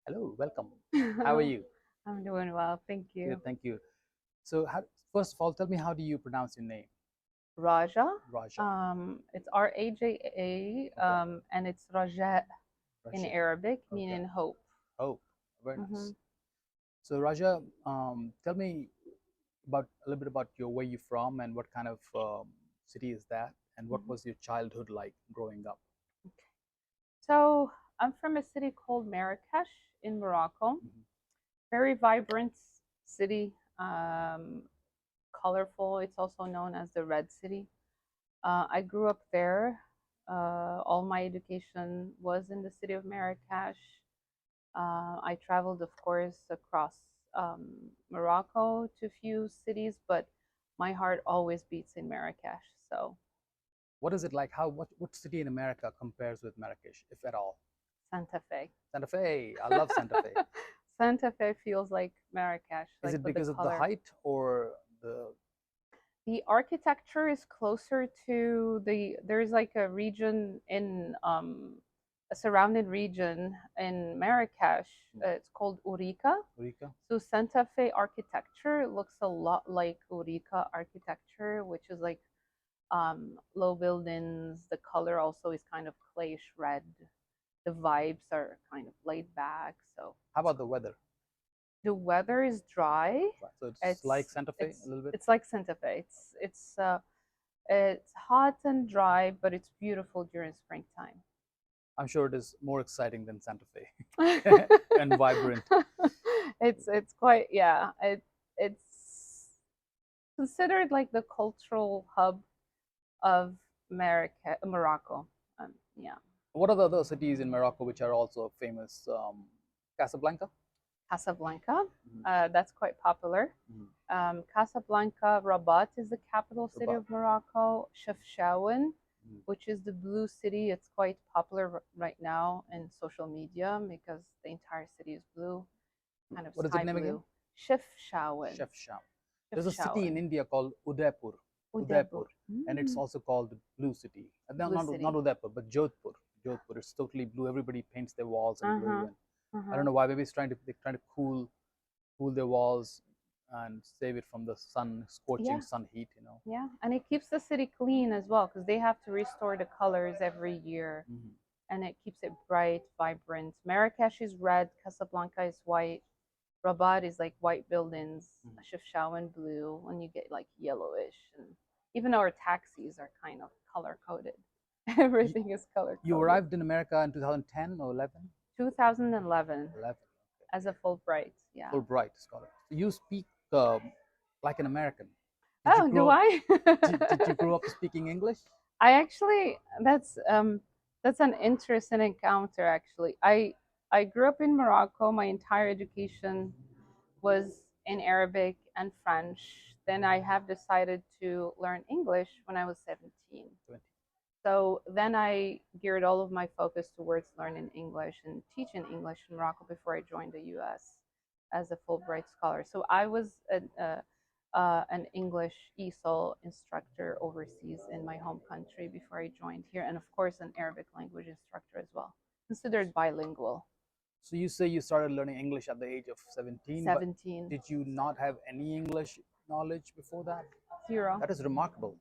Hello, welcome. How are you? I'm doing well, thank you. Good, thank you. So, first of all, tell me how do you pronounce your name? Raja, Raja. it's Raja, Okay. and it's Raja in Raja. Arabic, Okay. meaning hope. Oh, very hmm nice. So, Raja, tell me about a little bit about where you're from and what kind of city is that, and what hmm was your childhood like growing up? So I'm from a city called Marrakesh in Morocco. Mhm. Very vibrant city, um, colorful. It's also known as the Red City. I grew up there. All my education was in the city of Marrakesh. I traveled, of course, across Morocco to a few cities, but my heart always beats in Marrakesh. So What is it like? What city in America compares with Marrakesh, if at all? Santa Fe. Santa Fe. I love Santa Fe. Santa Fe feels like Marrakesh, Is like it with the because of the color. height or the The architecture is closer to there's like a region in a surrounding region in Marrakesh. It's called Urica. Eureka? So Santa Fe architecture looks a lot like Urica architecture, which is like low buildings. The color also is kind of clayish red. The vibes are kind of laid back. So How about the weather? the weather is dry. Right. So it's like It's Santa Fe a it's little bit. it's like Santa Fe. It's hot and dry, but it's beautiful during springtime. I'm sure it is more exciting than Santa Fe and vibrant. It's quite, yeah. It's considered like the cultural hub of Morocco. Yeah, What are the other cities in Morocco which are also famous? Casablanca. Casablanca. Mhm. That's quite popular. Mhm. Casablanca, Rabat is the capital city Rabat. of Morocco. Chefchaouen, Mhm. which is the blue city. It's quite popular right now in social media because the entire city is blue, kind of What is the sky name again? blue. Chefchaouen. Chef Sham. There's a city in Chefchaouen. India called Udaipur. Udaipur. Udaipur, and it's also called the Blue City. No, Blue not city. Udaipur, but Jodhpur. Jodhpur. It's totally blue. Everybody paints their walls in Uh blue, huh. and Uh I don't huh. know why. Maybe they're trying to cool their walls and save it from the sun, scorching Yeah. sun heat. You know. Yeah. And it keeps the city clean as well because they have to restore the colors every year, Mhm. and it keeps it bright, vibrant. Marrakesh is red, Casablanca is white, Rabat is like white buildings, Mhm. Chefchaouen blue, and you get like yellowish. And even our taxis are kind of color coded. You, Everything is color you coded. arrived in America in 2010 or 11? 2011 11. as a Fulbright. Yeah. Fulbright scholar. So you speak like an American. Did you Oh, do grow up? I? Did you grow up speaking English? I actually that's an interesting encounter actually. I grew up in Morocco. My entire education was in Arabic and French. Then I have decided to learn English when I was 17. 20. So then I geared all of my focus towards learning English and teaching English in Morocco before I joined the US as a Fulbright scholar. So I was an English ESOL instructor overseas in my home country before I joined here, and of course, an Arabic language instructor as well, considered bilingual. So you say you started learning English at the age of 17, but 17, did you not have any English knowledge before that? zero. That is remarkable.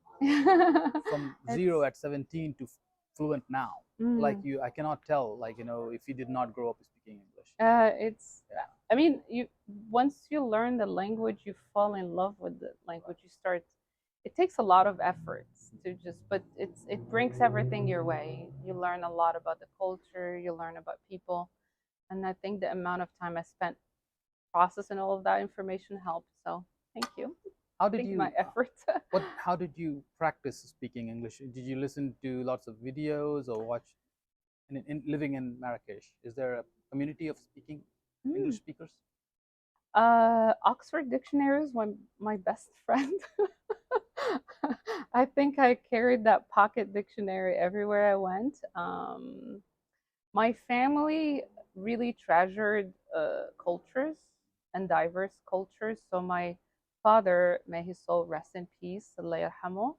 From It's zero at 17 to fluent now. Like mm, you, I cannot tell, like, if you did not grow up speaking English. it's Yeah. I mean, you once you learn the language, you fall in love with the language. You start. It takes a lot of efforts to just, but it brings everything your way. You learn a lot about the culture. You learn about people, and I think the amount of time I spent processing all of that information helped. So thank you. How I did think my you, effort. how did you practice speaking English? Did you listen to lots of videos or watch, living in Marrakesh? Is there a community of speaking English Mm. speakers? Oxford Dictionary is my best friend. I think I carried that pocket dictionary everywhere I went. My family really treasured cultures and diverse cultures. So my father, may his soul rest in peace, Allah yarhamu,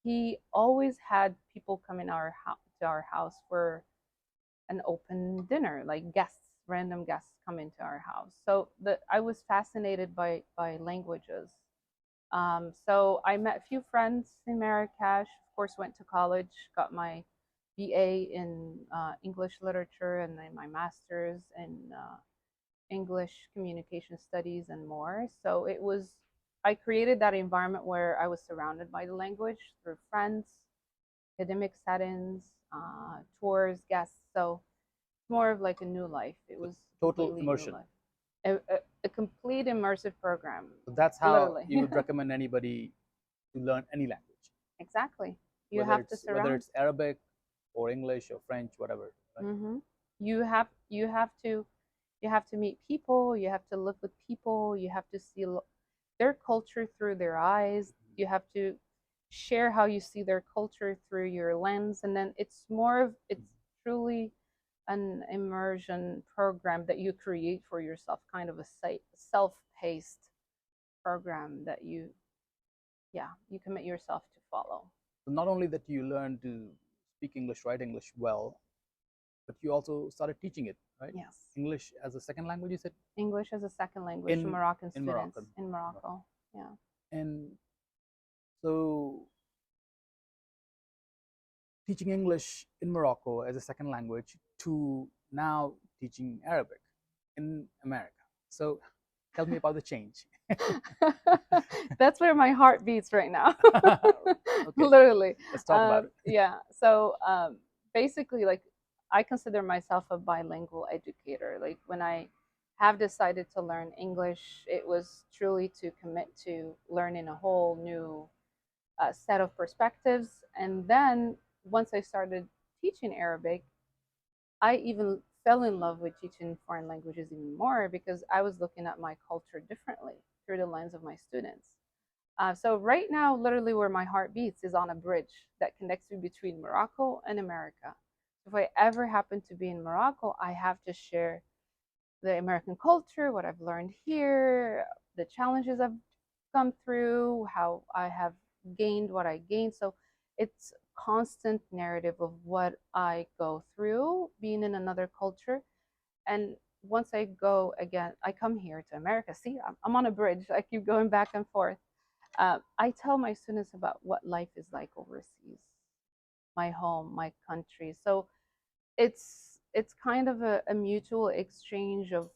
he always had people come in to our house for an open dinner, like guests random guests come into our house. So I was fascinated by languages. So I met a few friends in Marrakesh. Of course, went to college, got my BA in English literature, and then my master's in English communication studies and more. So I created that environment where I was surrounded by the language through friends, academic settings, tours, guests. So it's more of like a new life. It So was total completely new immersion. life. A complete immersive program, So that's how literally. you would recommend anybody to learn any language, Exactly. You whether have to it's surround. Arabic or English or French, whatever. Right? Hmm. You have to meet people. You have to live with people. You have to see their culture through their eyes. You have to share how you see their culture through your lens, and then it's truly an immersion program that you create for yourself, kind of a self-paced program that you commit yourself to follow. So not only that you learn to speak English, write English well, but you also started teaching it, right? Yes. English as a second language, you said, English as a second language to in Moroccan in students Moroccan. in Morocco. Yeah. And so teaching English in Morocco as a second language to now teaching Arabic in America. So tell me about the change. That's where my heart beats right now. Okay, Literally. let's talk about it. Yeah. So basically, like, I consider myself a bilingual educator. Like, when I have decided to learn English, it was truly to commit to learning a whole new set of perspectives. And then once I started teaching Arabic, I even fell in love with teaching foreign languages even more because I was looking at my culture differently through the lens of my students. So right now, literally where my heart beats is on a bridge that connects me between Morocco and America. If I ever happen to be in Morocco, I have to share the American culture, what I've learned here, the challenges I've come through, how I have gained what I gained. So it's constant narrative of what I go through being in another culture. And once I go again, I come here to America. See, I'm on a bridge. I keep going back and forth. I tell my students about what life is like overseas, my home, my country. So it's kind of a mutual exchange of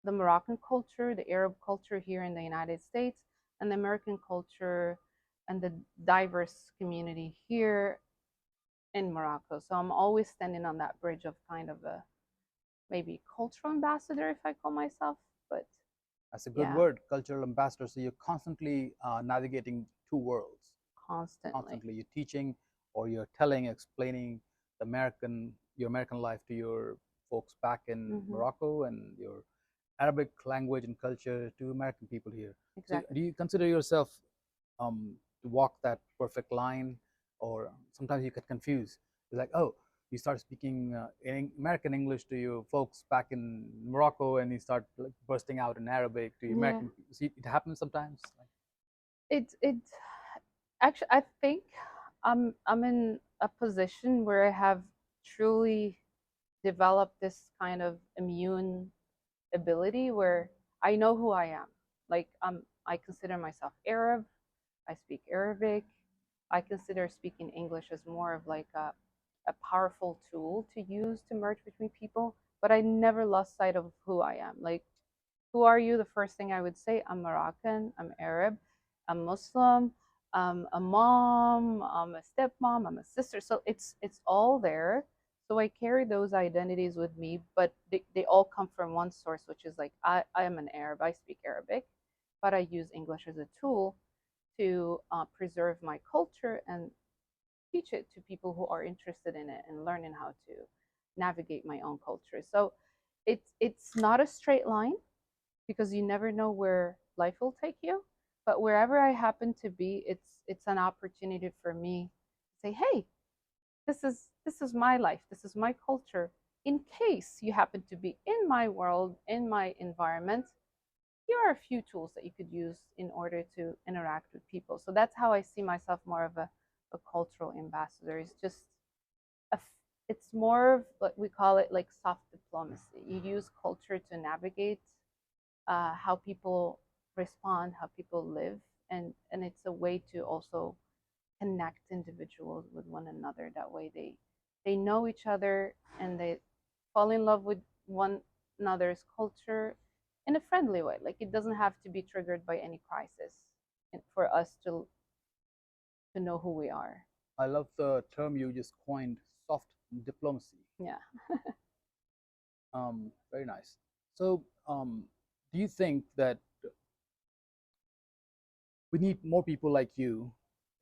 the Moroccan culture, the Arab culture here in the United States, and the American culture and the diverse community here in Morocco. So I'm always standing on that bridge of kind of a maybe cultural ambassador, if I call myself. But That's a good yeah, word, cultural ambassador. So you're constantly navigating two worlds. constantly. Constantly, you're teaching or you're telling, explaining your American life to your folks back in Hmm. Morocco, and your Arabic language and culture to American people here. So, Exactly. do you consider yourself to walk that perfect line, or sometimes you get confused? It's like, oh, you start speaking American English to your folks back in Morocco, and you start like bursting out in Arabic to your Yeah. American. See, it happens sometimes. It actually, I think I'm in a position where I have truly developed this kind of immune ability where I know who I am. Like, I consider myself Arab. I speak Arabic. I consider speaking English as more of like a powerful tool to use to merge between people. But I never lost sight of who I am. Like, who are you? The first thing I would say, I'm Moroccan, I'm Arab, I'm Muslim, I'm a mom, I'm a stepmom, I'm a sister. So it's all there. So I carry those identities with me, but they all come from one source, which is like I am an Arab, I speak Arabic, but I use English as a tool to preserve my culture and teach it to people who are interested in it and learning how to navigate my own culture. So it's not a straight line because you never know where life will take you. But wherever I happen to be, it's an opportunity for me to say, hey, this is my life, this is my culture. In case you happen to be in my world, in my environment, here are a few tools that you could use in order to interact with people. So that's how I see myself, more of a cultural ambassador. It's just a it's more of what we call it like soft diplomacy. You use culture to navigate how people respond, how people live, and it's a way to also connect individuals with one another. That way, they know each other and they fall in love with one another's culture in a friendly way. Like it doesn't have to be triggered by any crisis for us to know who we are. I love the term you just coined, soft diplomacy. Yeah. Very nice. So, do you think that we need more people like you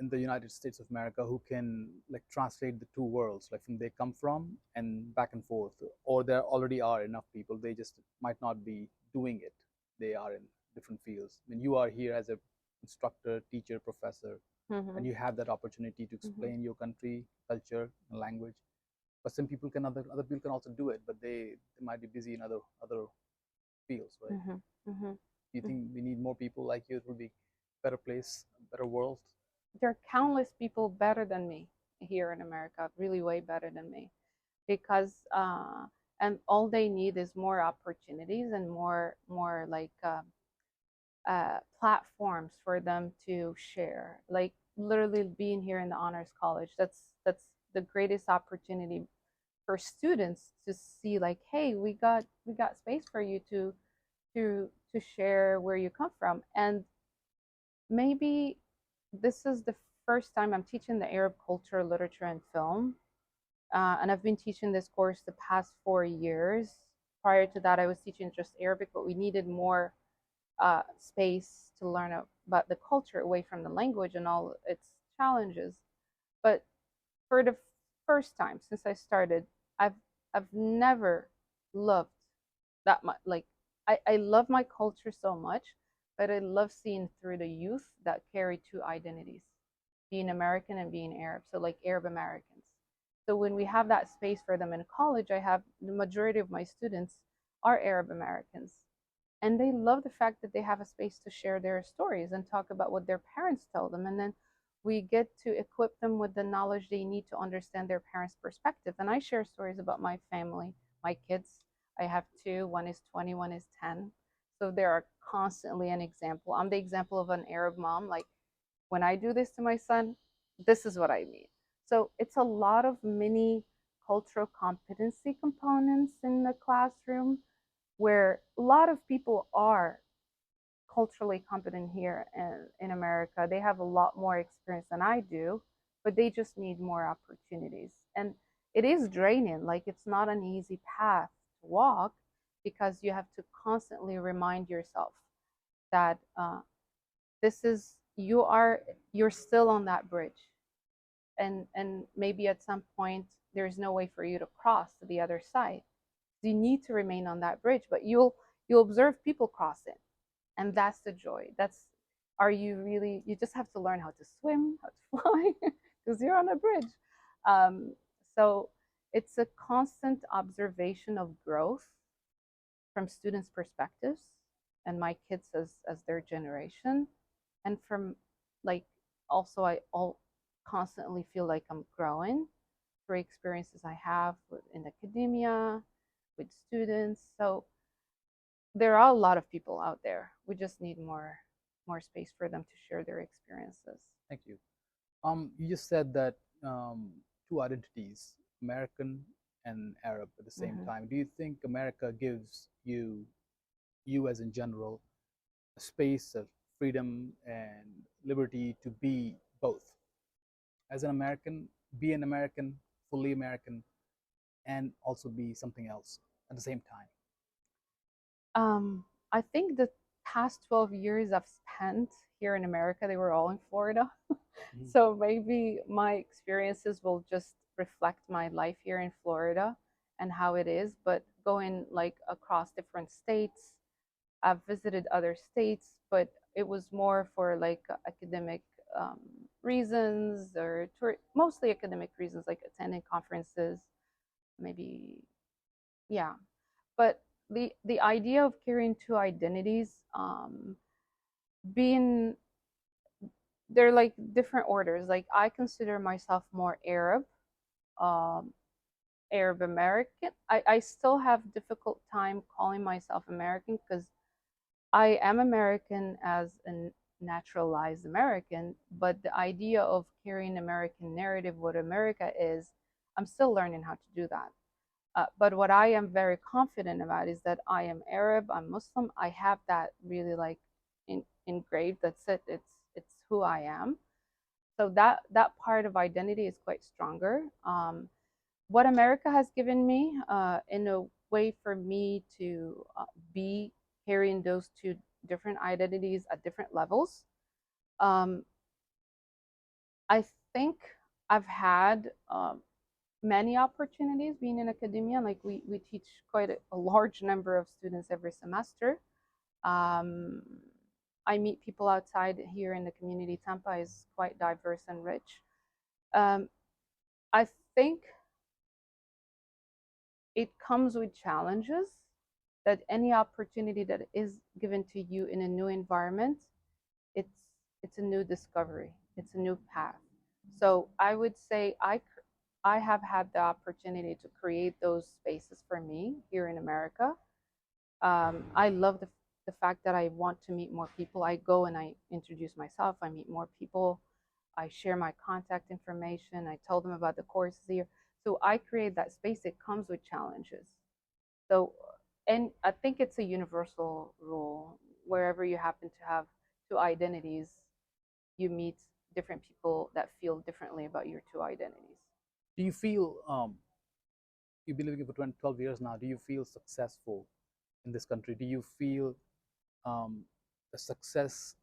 in the United States of America who can like translate the two worlds, like from they come from and back and forth, or there already are enough people. They just might not be doing it. They are in different fields. I mean, you are here as a instructor, teacher, professor, Mm-hmm. and you have that opportunity to Mm-hmm. explain your country, culture, and language. But some people can other people can also do it, but they might be busy in other fields, right? Mm-hmm. Mm-hmm. Do you think we need more people like you? It would be a better place, a better world. There are countless people better than me here in America, really way better than me, because and all they need is more opportunities and more like platforms for them to share. Like literally being here in the honors college, that's the greatest opportunity for students to see like, hey, we got space for you to share where you come from. And maybe this is the first time I'm teaching the Arab culture, literature, and film. And I've been teaching this course the past 4 years. Prior to that, I was teaching just Arabic, but we needed more space to learn about the culture away from the language and all its challenges. But for the first time since I started, I've I've never loved that much. Like I love my culture so much, but I love seeing through the youth that carry two identities, being American and being Arab. So like Arab Americans. So when we have that space for them in college, I have the majority of my students are Arab Americans. And they love the fact that they have a space to share their stories and talk about what their parents tell them. And then we get to equip them with the knowledge they need to understand their parents' perspective. And I share stories about my family, my kids. I have two, one is 20, one is 10. So they are constantly an example. I'm the example of an Arab mom. Like when I do this to my son, this is what I mean. So it's a lot of mini cultural competency components in the classroom where a lot of people are culturally competent here in America. They have a lot more experience than I do, but they just need more opportunities. And it is draining. Like it's not an easy path to walk because you have to constantly remind yourself that this is you're still on that bridge, and maybe at some point there's no way for you to cross to the other side. You need to remain on that bridge, but you'll observe people crossing, and that's the joy. That's are you really? You just have to learn how to swim, how to fly, because you're on a bridge. Um, so it's a constant observation of growth from students' perspectives and my kids as their generation, and from like also I all constantly feel like I'm growing through experiences I have in academia with students. So there are a lot of people out there. We just need more space for them to share their experiences. Thank you. You just said that two identities, American and Arab, at the same Mm-hmm. time. Do you think America gives you as in general, a space of freedom and liberty to be both? As an American, be an American, fully American, and also be something else at the same time. I think the past 12 years I've spent here in America, they were all in Florida. Mhm. So maybe my experiences will just reflect my life here in Florida and how it is. But going like across different states, I've visited other states, but it was more for like academic um, reasons or mostly academic reasons, like attending conferences, maybe, yeah. But the idea of carrying two identities, being they're like different orders. Like I consider myself more Arab, um, Arab American. I still have difficult time calling myself American because I am American as a naturalized American, but the idea of carrying American narrative, what America is, I'm still learning how to do that. But what I am very confident about is that I am Arab, I'm Muslim. I have that really like engraved. That's it. It's who I am. So that part of identity is quite stronger. What America has given me in a way for me to be carrying those two different identities at different levels. Um, I think I've had many opportunities being in academia. Like we teach quite a large number of students every semester. Um, I meet people outside here in the community. Tampa is quite diverse and rich. Um, I think it comes with challenges that any opportunity that is given to you in a new environment, it's it's a new discovery, it's a new path. So I would say I have had the opportunity to create those spaces for me here in America. I love the fact that I want to meet more people. I go and I introduce myself, I meet more people, I share my contact information, I tell them about the courses here. So I create that space. It comes with challenges. So, and I think it's a universal rule. Wherever you happen to have two identities, you meet different people that feel differently about your two identities. Do you feel you've been living for 20, 12 years now? Do you feel successful in this country? Do you feel um, a success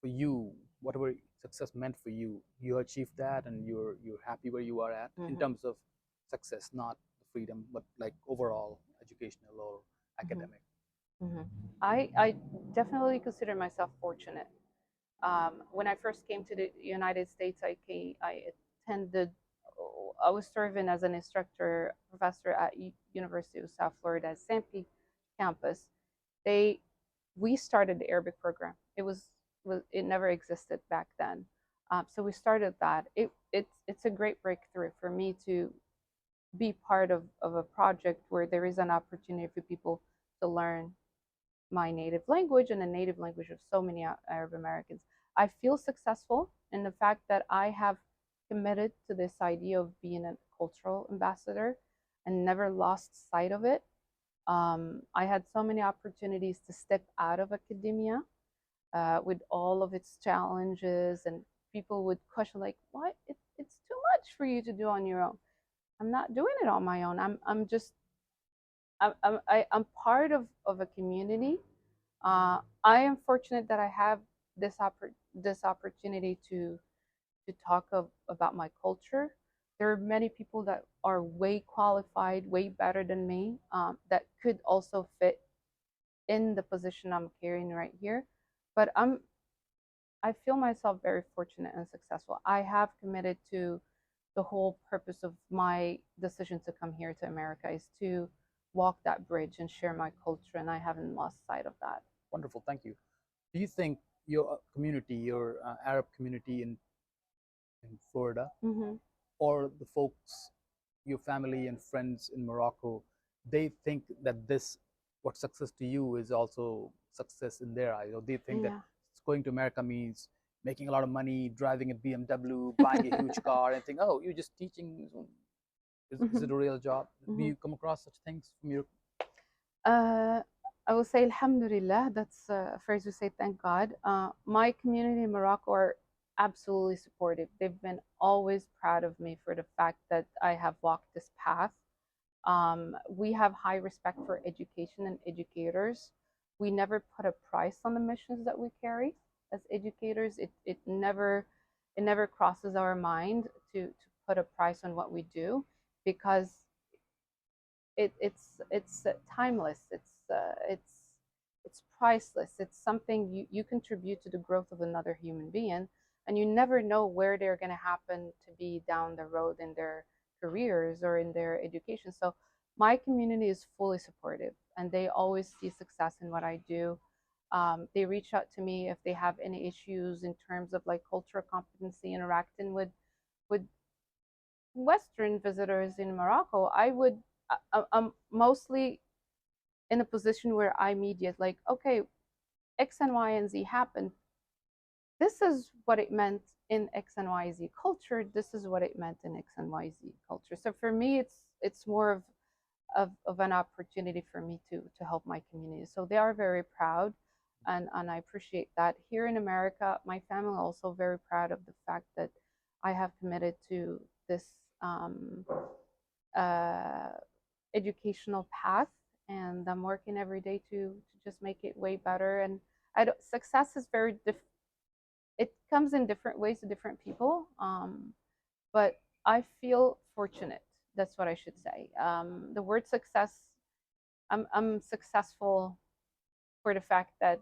for you, whatever success meant for you, you achieved that, and you're happy where you are at in Mm-hmm. terms of success, not the freedom, but like overall educational or Mm-hmm. academic. Mm-hmm. I definitely consider myself fortunate. When I first came to the United States, I attended. I was serving as an instructor professor at University of South Florida Sampe campus. They We started the Arabic program. It never existed back then. So we started that. It's a great breakthrough for me to be part of a project where there is an opportunity for people to learn my native language and the native language of so many Arab Americans. I feel successful in the fact that I have committed to this idea of being a cultural ambassador and never lost sight of it. I had so many opportunities to step out of academia with all of its challenges, and people would question like, "What? It's too much for you to do on your own." I'm not doing it on my own. I'm just I'm part of a community. I am fortunate that I have this opportunity to talk about my culture. There are many people that are way qualified, way better than me, that could also fit in the position I'm carrying right here. But I feel myself very fortunate and successful. I have committed to the whole purpose of my decision to come here to America is to walk that bridge and share my culture, and I haven't lost sight of that. Wonderful, thank you. Do you think your community, your Arab community in Florida, Mm-hmm. or the folks, your family and friends in Morocco, they think that this, what success to you is also success in their eyes, or they think that Yeah. going to America means making a lot of money, driving a BMW, buying a huge car, and think, oh, you're just teaching. Is Mm-hmm. it a real job? Do Mm-hmm. you come across such things from your? Uh, I will say Alhamdulillah. That's a phrase we say, thank God. My community in Morocco are absolutely supportive. They've been always proud of me for the fact that I have walked this path. We have high respect for education and educators. We never put a price on the missions that we carry as educators. It never crosses our mind to put a price on what we do because it's timeless. It's priceless. It's something you contribute to the growth of another human being, and you never know where they're going to happen to be down the road in their careers or in their education. So my community is fully supportive, and they always see success in what I do. They reach out to me if they have any issues in terms of like cultural competency, interacting with Western visitors in Morocco, I'm mostly in a position where I mediate, like, okay, X and Y and Z happened. This is what it meant in X and Y Z culture. This is what it meant in X and Y Z culture. So for me, it's more of an opportunity for me to help my community. So they are very proud, and I appreciate that. Here in America, my family are also very proud of the fact that I have committed to this um, uh, educational path, and I'm working every day to just make it way better. And I don't, success is very it comes in different ways to different people. But I feel fortunate. That's what I should say. The word success, I'm successful for the fact that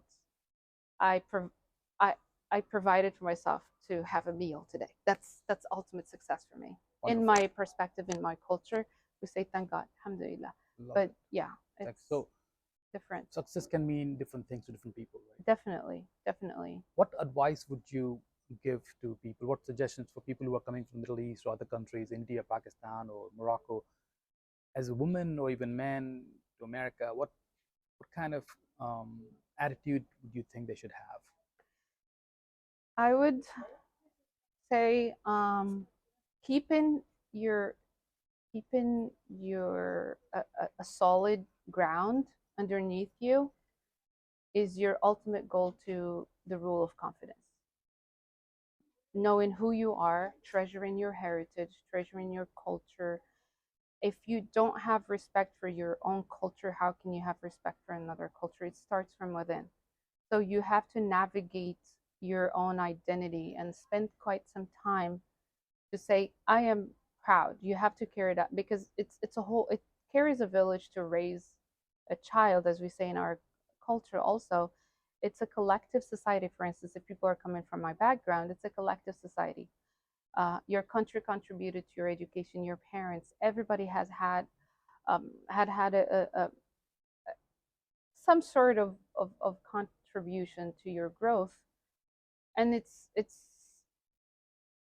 I prov- I I provided for myself to have a meal today. That's ultimate success for me. In Wonderful. my perspective, in my culture, we say thank God, alhamdulillah. Love But it. yeah, Thanks. it's So different. success can mean different things to different people, right? Definitely, definitely. What advice would you give to people? What suggestions for people who are coming from the Middle East or other countries, India, Pakistan, or Morocco, as a woman or even man to America? What kind of attitude would you think they should have? I would say keeping your keeping your a solid ground underneath you is your ultimate goal to the rule of confidence. Knowing who you are, treasuring your heritage, treasuring your culture. If you don't have respect for your own culture, how can you have respect for another culture? It starts from within. So you have to navigate your own identity and spend quite some time to say, I am proud. You have to carry that, because it's a whole, it carries a village to raise a child, as we say in our culture also. It's a collective society. For instance, if people are coming from my background, it's a collective society. Your country contributed to your education, your parents, everybody has had some sort of contribution to your growth. And it's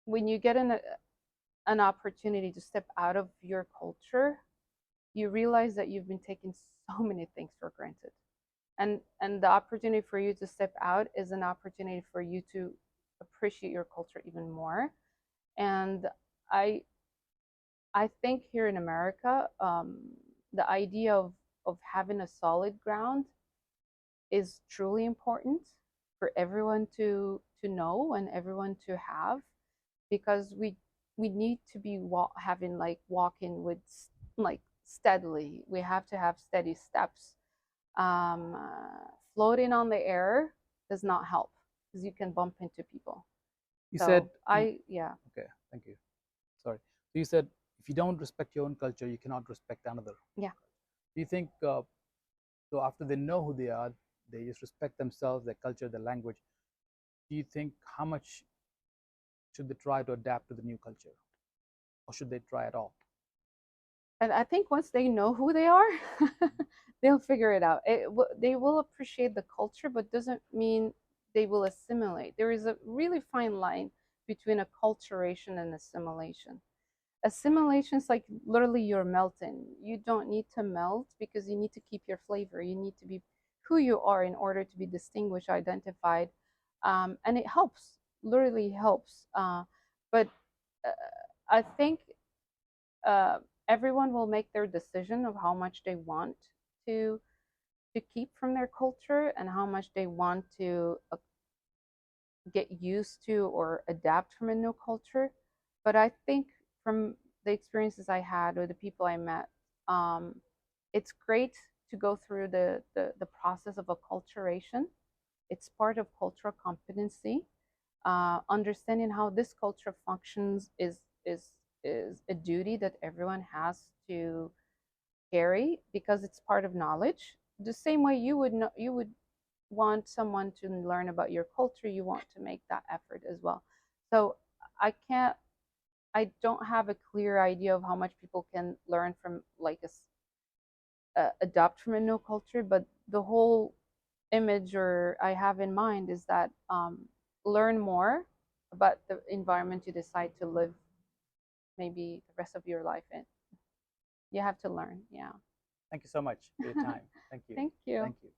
when you get an opportunity to step out of your culture, you realize that you've been taking so many things for granted. And the opportunity for you to step out is an opportunity for you to appreciate your culture even more. And i I think here in America, the idea of having a solid ground is truly important for everyone to know and everyone to have, because we need to be having like walking with like steadily. We have to have steady steps. Floating on the air does not help, because you can bump into people. You said, So I yeah okay, thank you. Sorry. So you said if you don't respect your own culture, you cannot respect another. yeah. Do you think so? After they know who they are, they just respect themselves, their culture, their language. Do you think how much should they try to adapt to the new culture, or should they try at all? And I think once they know who they are, they'll figure it out. They will appreciate the culture, but doesn't mean they will assimilate. There is a really fine line between acculturation and assimilation. Assimilation is like literally you're melting. You don't need to melt, because you need to keep your flavor. You need to be who you are in order to be distinguished, identified, and it helps. Literally helps. But uh, I think uh, everyone will make their decision of how much they want to to keep from their culture and how much they want to get used to or adapt from a new culture. But I think from the experiences I had or the people I met, um, it's great to go through the process of acculturation. It's part of cultural competency. Understanding how this culture functions is a duty that everyone has to carry, because it's part of knowledge. The same way you would know, you would want someone to learn about your culture, you want to make that effort as well. So I can't, I don't have a clear idea of how much people can learn from like adopt from a new culture, but the whole image or I have in mind is that learn more about the environment you decide to live maybe the rest of your life. And you have to learn. Yeah. Thank you so much for your time. Thank you. Thank you. Thank you.